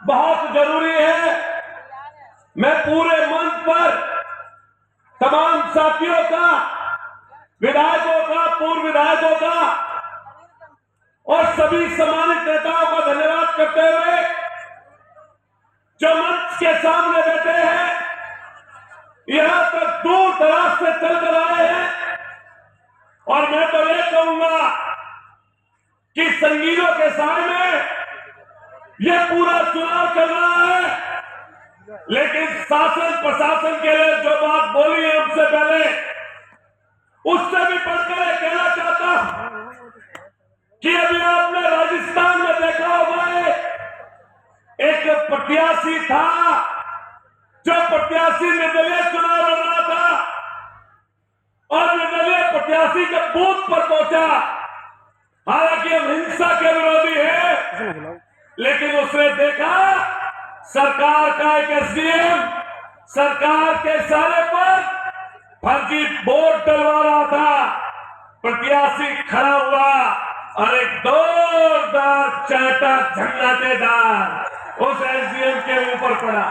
बहुत जरूरी है। मैं पूरे मंच पर तमाम साथियों का, विधायकों का, पूर्व विधायकों का और सभी सम्मानित नेताओं का धन्यवाद करते हुए जो मंच के सामने बैठे हैं, यहां तक दूर दराज से चलकर आए हैं, और मैं तो ये कहूंगा कि संगीनों के साय में ये पूरा चुनाव चल रहा है, लेकिन शासन प्रशासन के लिए जो बात बोली है हमसे पहले, उससे भी बढ़कर कहना चाहता हूं कि अभी आपने राजस्थान में देखा होगा एक प्रत्याशी था, जो प्रत्याशी निर्दलीय चुनाव लड़ रहा था और निर्दलीय प्रत्याशी के बूथ पर पहुंचा। हालांकि हम हिंसा के विरोधी हैं, लेकिन उसने देखा सरकार का एक एसडीएम सरकार के इशारे पर फर्जी वोट डलवा रहा था। प्रत्याशी खड़ा हुआ और एक जोरदार चाटा झंडाटेदार उस एसडीएम के ऊपर पड़ा।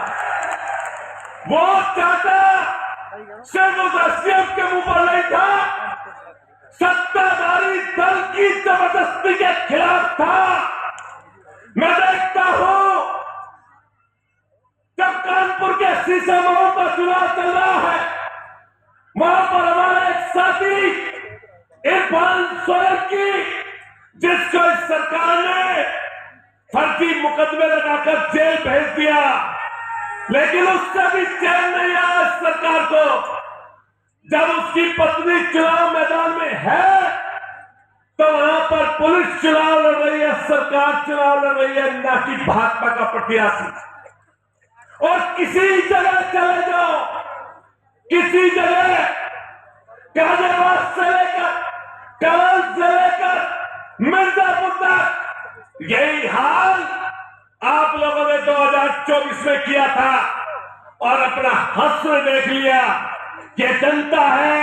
वो चाटा सिर्फ उस एसडीएम के ऊपर नहीं था, सत्ताधारी दल की जबरदस्ती के खिलाफ था। मैं देखता हूं जब कानपुर के शीशमऊ का चुनाव चल रहा है, वहां पर हमारा एक साथी इरफान सोलंकी, जिसको इस सरकार ने फर्जी मुकदमे लगाकर जेल भेज दिया, लेकिन उससे भी चैन नहीं आया इस सरकार को। जब उसकी पत्नी चुनाव मैदान में है तो वहां पर पुलिस चुनाव लड़ रही है, सरकार चुनाव लड़ रही है, ना कि भाजपा का प्रत्याशी। और किसी जगह चले जाओ, किसी जगह गाजियाबाद से लेकर कल से लेकर मिर्जापुर तक यही हाल आप लोगों ने 2024 में किया था, और अपना हश्र देख लिया। ये जनता है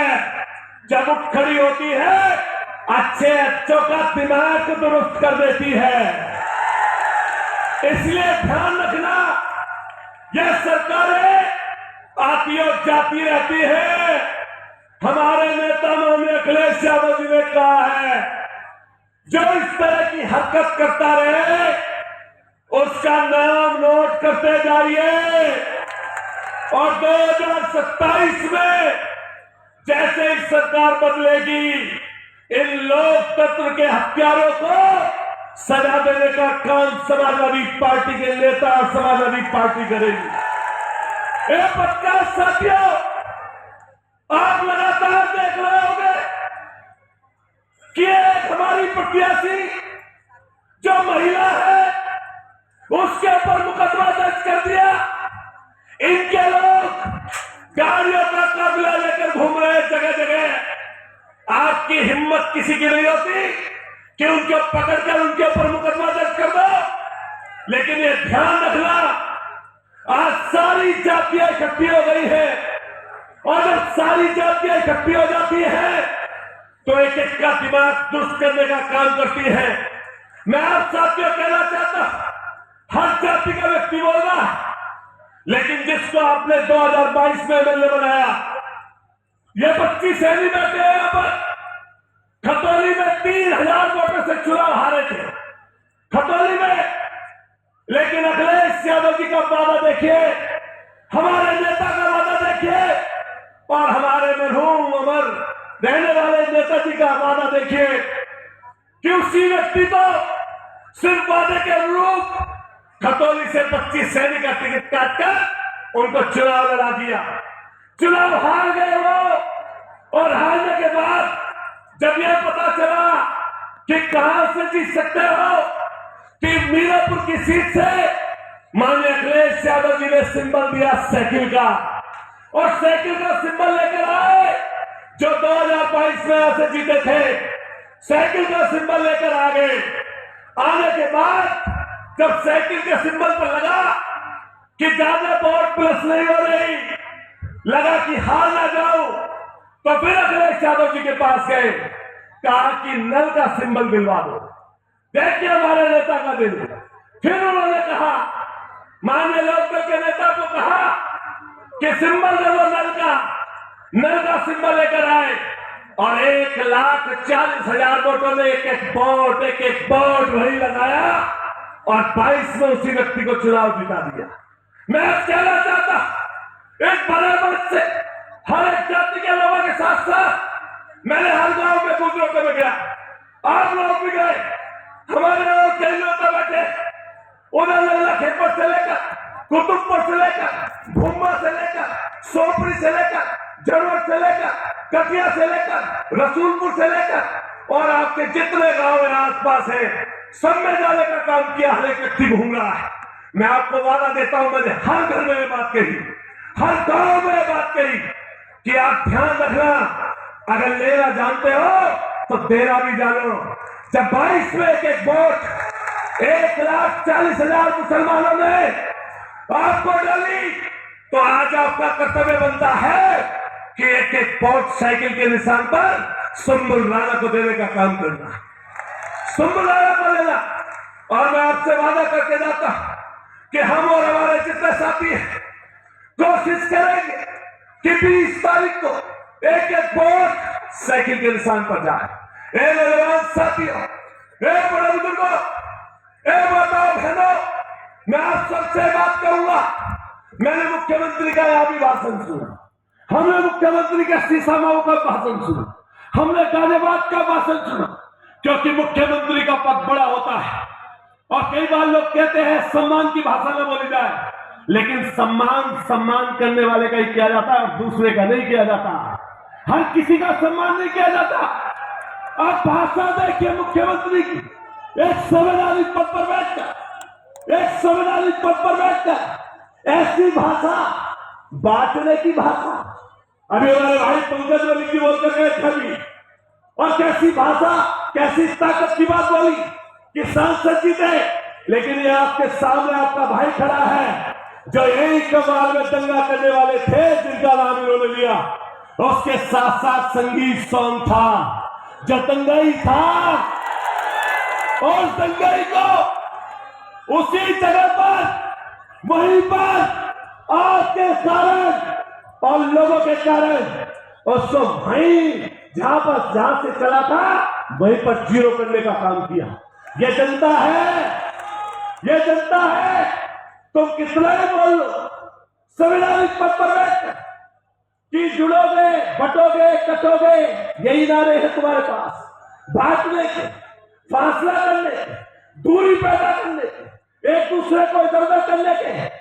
जब उठ खड़ी होती है, अच्छे अच्छों का दिमाग दुरुस्त कर देती है। इसलिए ध्यान रखना, यह सरकारें आती और जाती रहती है। हमारे नेता माननीय अखिलेश यादव जी ने कहा है, जो इस तरह की हरकत करता रहे उसका नाम नोट करते जाइए, और 2027 में जैसे ही सरकार बदलेगी, इन लोकतंत्र के हत्यारों को सजा देने का काम समाजवादी पार्टी के नेता और समाजवादी पार्टी करेगी। एक पॉडकास्ट साथियों, आप लगातार देख रहे होंगे कि एक हमारी प्रत्याशी जो महिला है, उसके ऊपर मुकदमा दर्ज कर दिया। इनके लोग गाड़ियों का काफिला लेकर घूम रहे हैं जगह जगह। आपकी हिम्मत किसी की नहीं होती कि उनको पकड़कर उनके ऊपर मुकदमा दर्ज कर दो, लेकिन ये ध्यान रखना, आज सारी जातियां इकट्ठी हो गई है, और जब सारी जातियां इकट्ठी हो जाती है तो एक एक का दिमाग दुरुस्त करने का काम करती है। मैं आप साथियों कहना चाहता हूं, हर जाति का व्यक्ति बोलना, लेकिन जिसको आपने 2022 में एमएलए बनाया, ये 25 सैनी बैठे हैं यहां पर। खतौली में 3000 वोटों से चुनाव हारे थे, खतौली में। लेकिन अखिलेश यादव जी का वादा देखिए, हमारे नेता का वादा देखिए, और हमारे मरहूम अमर रहने वाले नेताजी का वादा देखिए कि उसी व्यक्ति को सिर्फ वादे के अनुरूप खतौली से 25 सैनी का टिकट काटकर उनको चुनाव लड़ा दिया। चुनाव हार गए वो, और हारने के बाद जब यह पता चला कि कहां से जीत सकते हो, कि मीरापुर की सीट से माननीय अखिलेश यादव जी ने सिंबल दिया साइकिल का, और साइकिल का सिंबल लेकर आए। जो 2022 में यहां से जीते थे, साइकिल का सिंबल लेकर आ गए। आने के बाद जब साइकिल के सिंबल पर लगा कि ज्यादा वोट प्लस नहीं हो रही, लगा कि हार ना जाऊं, तो फिर अखिलेश यादव जी के पास गए, कहा कि नल का सिंबल दिलवा दो, देखिए हमारे नेता का दिल। फिर उन्होंने कहा माननीय लोकदल के नेता को कहा कि सिंबल दे दो नल का सिंबल लेकर आए और 1,40,000 वोटों ने एक एक वोट वही लगाया और 22 में उसी व्यक्ति को चुनाव जिता दिया। मैं कहना चाहता एक बड़े वर्ष से हर एक जाति के लोगों के साथ साथ मैंने हर गांव में बुजुर्गों में गया, आप लोग भी गए, हमारे और कई लोग बैठे उधर लखीमपुर से लेकर कुतुबपुर से लेकर भूमा से लेकर सोपरी से लेकर जरूरत से लेकर कटिया से लेकर रसूलपुर से लेकर और आपके जितने गांव में आसपास है सब में जाने का काम किया। हर एक व्यक्ति घूम रहा है। मैं आपको वादा देता हूं, मैंने हर घर में ये बात कही, हर गांव में ये बात कही कि आप ध्यान रखना, अगर लेना जानते हो तो देना भी जानो। जब 22 में एक एक वोट 1,40,000 मुसलमानों ने आपको डाली तो आज आपका कर्तव्य बनता है कि एक एक वोट साइकिल के निशान पर सुम्बुल राणा को देने का काम करना, सुम्बुल राणा को देना। और मैं आपसे वादा करके जाता कि हम और हमारे जितने साथी हैं कोशिश करेंगे कि 20 तारीख को एक एक वोट साइकिल के निशान पर जाए। ए नौजवान साथियों, ए बड़े बुजुर्गों, ए माताओं बहनों, मैं आप सबसे बात करूंगा। मैंने मुख्यमंत्री का यहां भी भाषण सुना, हमने मुख्यमंत्री का शीशा माऊ का भाषण सुना, हमने गाजियाबाद का भाषण सुना, क्योंकि मुख्यमंत्री का पद बड़ा होता है और कई बार लोग कहते हैं सम्मान की भाषा न बोली जाए, लेकिन सम्मान करने वाले का ही किया जाता है और दूसरे का नहीं किया जाता। हर किसी का सम्मान नहीं किया जाता। आप भाषा देखिए मुख्यमंत्री की, एक संवैधानिक पद पर बैठकर ऐसी भाषा, बांटने की भाषा। अभी हमारे भाई पंकज वली जी बोलकर गए छवि, और कैसी भाषा, कैसी ताकत की बात बोली कि सांसद जीते, लेकिन ये आपके सामने आपका भाई खड़ा है जो यही कमाल में दंगा करने वाले थे, जिनका नाम इन्होंने लिया। उसके साथ साथ संगीत सॉन्ग था जो दंगाई था, और दंगाई को उसी जगह पर, वहीं पर आपके कारण और लोगों के कारण उसको वहीं जहां से चला था वहीं पर जीरो करने का काम किया। ये जनता है, ये जनता है। तुम कितना ही बोल लो संवैधानिक पद पर बैठ कि जुड़ोगे, बटोगे, कटोगे, यही नारे हैं तुम्हारे पास। बांटने के, फासला करने के, दूरी पैदा करने के, एक दूसरे को इधर उधर करने के